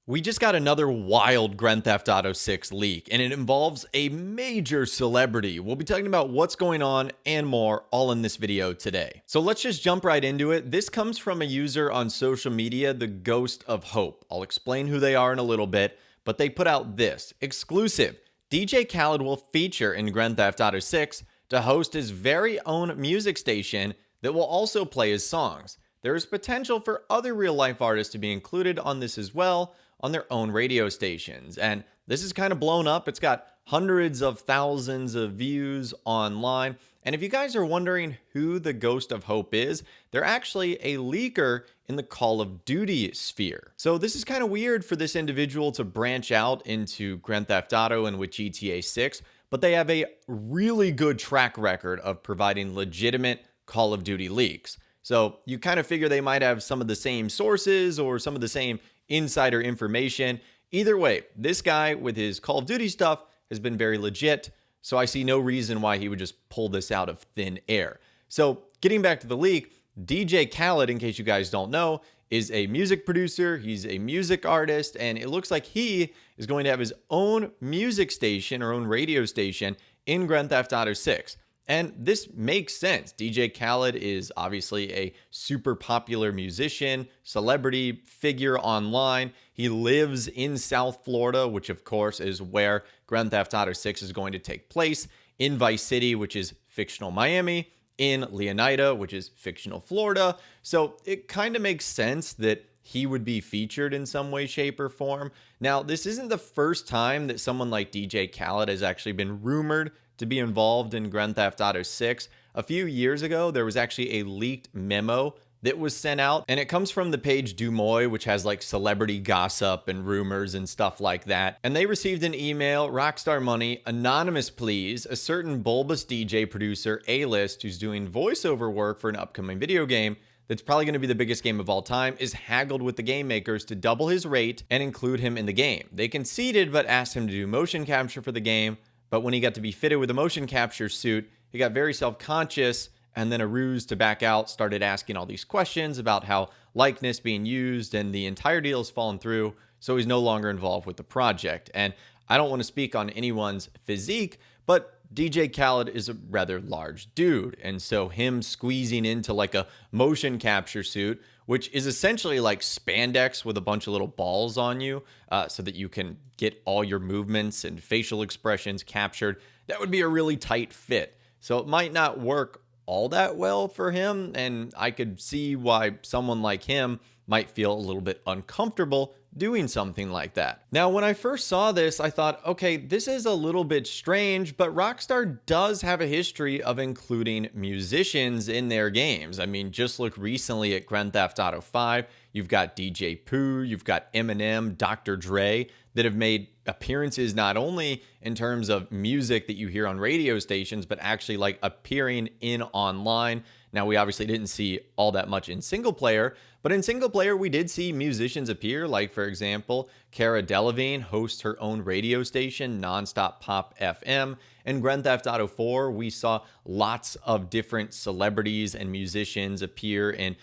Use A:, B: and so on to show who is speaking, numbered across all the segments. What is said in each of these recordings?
A: We just got another wild Grand Theft Auto 6 leak, and it involves a major celebrity. We'll be talking about what's going on and more all in this video today. So let's just jump right into it. This comes from a user on social media, the Ghost of Hope. I'll explain who they are in a little bit, but they put out this exclusive. DJ Khaled will feature in Grand Theft Auto 6 to host his very own music station that will also play his songs. There is potential for other real-life artists to be included on this as well, on their own radio stations. And this is kind of blown up. It's got hundreds of thousands of views online. And if you guys are wondering who the Ghost of Hope is, they're actually a leaker in the Call of Duty sphere. So this is kind of weird for this individual to branch out into Grand Theft Auto and with GTA 6, but they have a really good track record of providing legitimate Call of Duty leaks. So you kind of figure they might have some of the same sources or some of the same insider information. Either way, this guy with his Call of Duty stuff has been very legit, so I see no reason why he would just pull this out of thin air. So getting back to the leak, DJ Khaled, in case you guys don't know, is a music producer, he's a music artist, and it looks like he is going to have his own music station or own radio station in Grand Theft Auto 6. And this makes sense. DJ Khaled is obviously a super popular musician, celebrity figure online. He lives in South Florida, which of course is where Grand Theft Auto 6 is going to take place, in Vice City, which is fictional Miami, in Leonida, which is fictional Florida. So it kind of makes sense that he would be featured in some way, shape, or form. Now, this isn't the first time that someone like DJ Khaled has actually been rumored to be involved in Grand Theft Auto 6. A few years ago, there was actually a leaked memo that was sent out, and it comes from the page Dumoy, which has like celebrity gossip and rumors and stuff like that. And they received an email, Rockstar money, anonymous please, a certain bulbous DJ producer, A-list, who's doing voiceover work for an upcoming video game that's probably going to be the biggest game of all time, is haggled with the game makers to double his rate and include him in the game. They conceded but asked him to do motion capture for the game, but when he got to be fitted with a motion capture suit, he got very self-conscious, and then a ruse to back out started asking all these questions about how likeness being used, and the entire deal has fallen through, so he's no longer involved with the project. And I don't want to speak on anyone's physique, but DJ Khaled is a rather large dude, and so him squeezing into like a motion capture suit, which is essentially like spandex with a bunch of little balls on you, so that you can get all your movements and facial expressions captured, that would be a really tight fit. So it might not work all that well for him, and I could see why someone like him might feel a little bit uncomfortable doing something like that. Now, when I first saw this, I thought, okay, this is a little bit strange, but Rockstar does have a history of including musicians in their games. I mean, just look recently at Grand Theft Auto 5. You've got DJ Pooh, you've got Eminem, Dr. Dre, that have made appearances not only in terms of music that you hear on radio stations, but actually like appearing in online. Now, we obviously didn't see all that much in single player, but in single player, we did see musicians appear. Like, for example, Cara Delevingne hosts her own radio station, Nonstop Pop FM. In Grand Theft Auto 4, we saw lots of different celebrities and musicians appear in,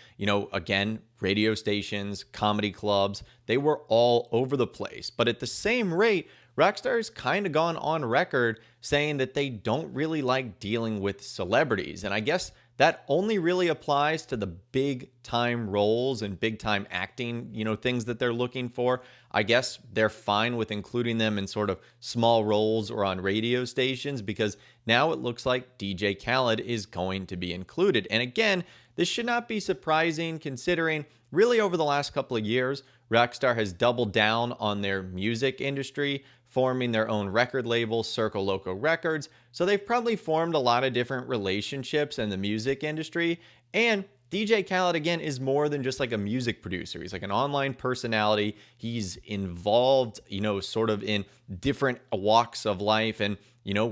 A: again, radio stations, comedy clubs. They were all over the place. But at the same rate, Rockstar's kind of gone on record saying that they don't really like dealing with celebrities. And I guess that only really applies to the big time roles and big time acting, things that they're looking for. I guess they're fine with including them in sort of small roles or on radio stations, because now it looks like DJ Khaled is going to be included. And again, this should not be surprising considering really over the last couple of years, Rockstar has doubled down on their music industry, forming their own record label, Circle Loco Records. So they've probably formed a lot of different relationships in the music industry. And DJ Khaled, again, is more than just like a music producer. He's like an online personality. He's involved, sort of in different walks of life. And,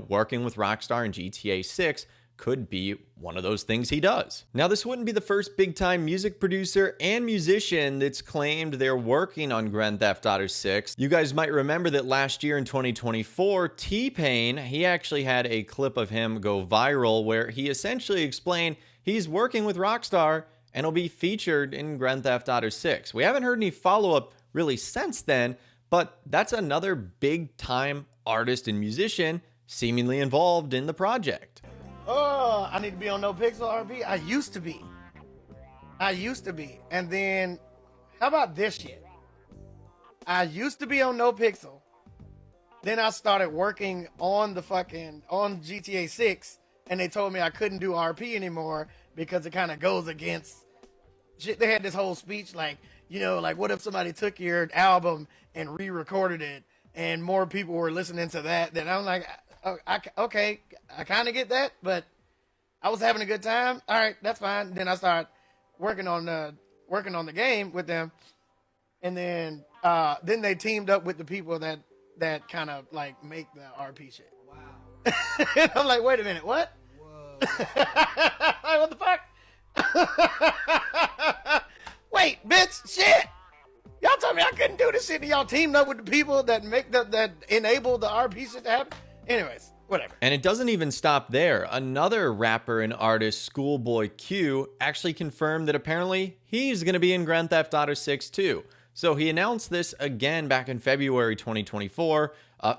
A: working with Rockstar and GTA 6 could be one of those things he does. Now, this wouldn't be the first big-time music producer and musician that's claimed they're working on Grand Theft Auto 6. You guys might remember that last year in 2024, T-Pain, he actually had a clip of him go viral where he essentially explained he's working with Rockstar and will be featured in Grand Theft Auto 6. We haven't heard any follow-up really since then, but that's another big time artist and musician seemingly involved in the project.
B: Oh, I need to be on No Pixel RP. I used to be. And then, how about this shit? I used to be on No Pixel. Then I started working on on GTA 6, and they told me I couldn't do RP anymore because it kind of goes against shit. They had this whole speech like, like what if somebody took your album and re-recorded it and more people were listening to that? Then I'm like, okay, I kind of get that, but I was having a good time. All right, that's fine. Then I started working on the game with them, and then they teamed up with the people that kind of like make the RP shit. Wow. And I'm like, wait a minute, what? Whoa. Like, what the fuck? Wait, bitch, shit. Y'all told me I couldn't do this shit, and y'all teamed up with the people that that enable the RP shit to happen. Anyways, whatever.
A: And it doesn't even stop there. Another rapper and artist, Schoolboy Q, actually confirmed that apparently he's going to be in Grand Theft Auto 6 too. So he announced this again back in February 2024.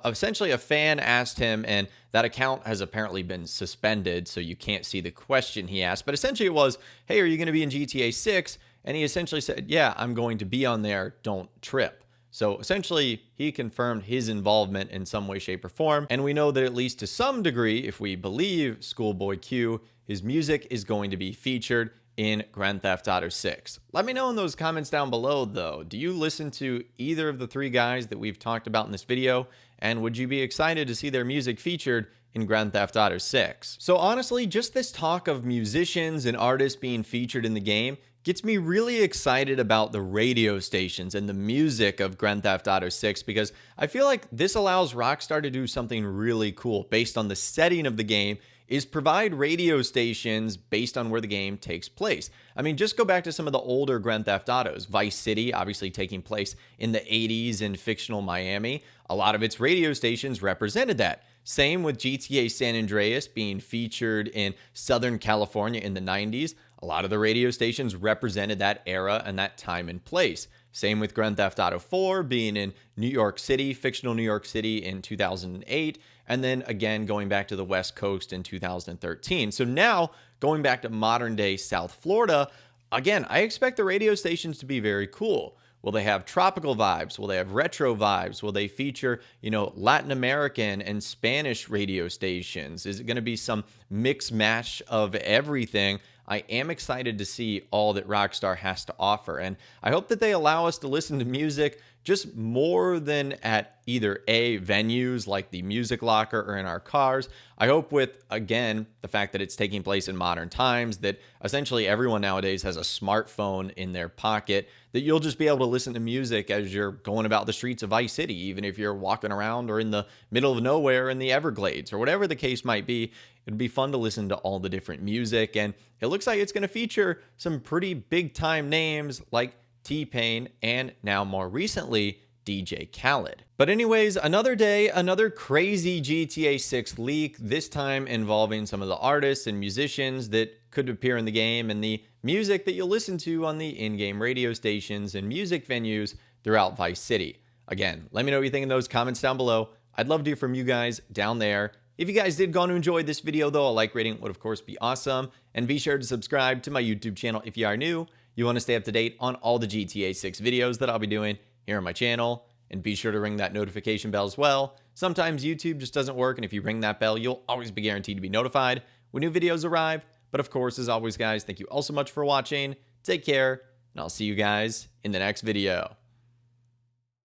A: Essentially, a fan asked him, and that account has apparently been suspended, so you can't see the question he asked. But essentially it was, hey, are you going to be in GTA 6? And he essentially said, yeah, I'm going to be on there. Don't trip. So essentially, he confirmed his involvement in some way, shape, or form. And we know that at least to some degree, if we believe Schoolboy Q, his music is going to be featured in Grand Theft Auto 6. Let me know in those comments down below, though. Do you listen to either of the three guys that we've talked about in this video? And would you be excited to see their music featured in Grand Theft Auto 6? So honestly, just this talk of musicians and artists being featured in the game gets me really excited about the radio stations and the music of Grand Theft Auto 6, because I feel like this allows Rockstar to do something really cool based on the setting of the game, is provide radio stations based on where the game takes place. I mean, just go back to some of the older Grand Theft Autos. Vice City, obviously taking place in the 80s in fictional Miami. A lot of its radio stations represented that. Same with GTA San Andreas being featured in Southern California in the 90s. A lot of the radio stations represented that era and that time and place. Same with Grand Theft Auto 4 being in New York City, fictional New York City in 2008, and then again going back to the West Coast in 2013. So now going back to modern day South Florida, again, I expect the radio stations to be very cool. Will they have tropical vibes? Will they have retro vibes? Will they feature, Latin American and Spanish radio stations? Is it going to be some mix match of everything? I am excited to see all that Rockstar has to offer, and I hope that they allow us to listen to music just more than at either A, venues like the Music Locker or in our cars. I hope with, again, the fact that it's taking place in modern times, that essentially everyone nowadays has a smartphone in their pocket, that you'll just be able to listen to music as you're going about the streets of Vice City, even if you're walking around or in the middle of nowhere in the Everglades or whatever the case might be. It'd be fun to listen to all the different music, and it looks like it's going to feature some pretty big time names like T-Pain and now more recently DJ Khaled. But anyways, another day, another crazy GTA 6 leak, this time involving some of the artists and musicians that could appear in the game and the music that you'll listen to on the in-game radio stations and music venues throughout Vice City. Again, let me know what you think in those comments down below. I'd love to hear from you guys down there. If you guys did go on to enjoy this video, though, a like rating would of course be awesome. And be sure to subscribe to my YouTube channel if you are new. You want to stay up to date on all the GTA 6 videos that I'll be doing here on my channel. And be sure to ring that notification bell as well. Sometimes YouTube just doesn't work, and if you ring that bell, you'll always be guaranteed to be notified when new videos arrive. But of course, as always, guys, thank you all so much for watching. Take care, and I'll see you guys in the next video.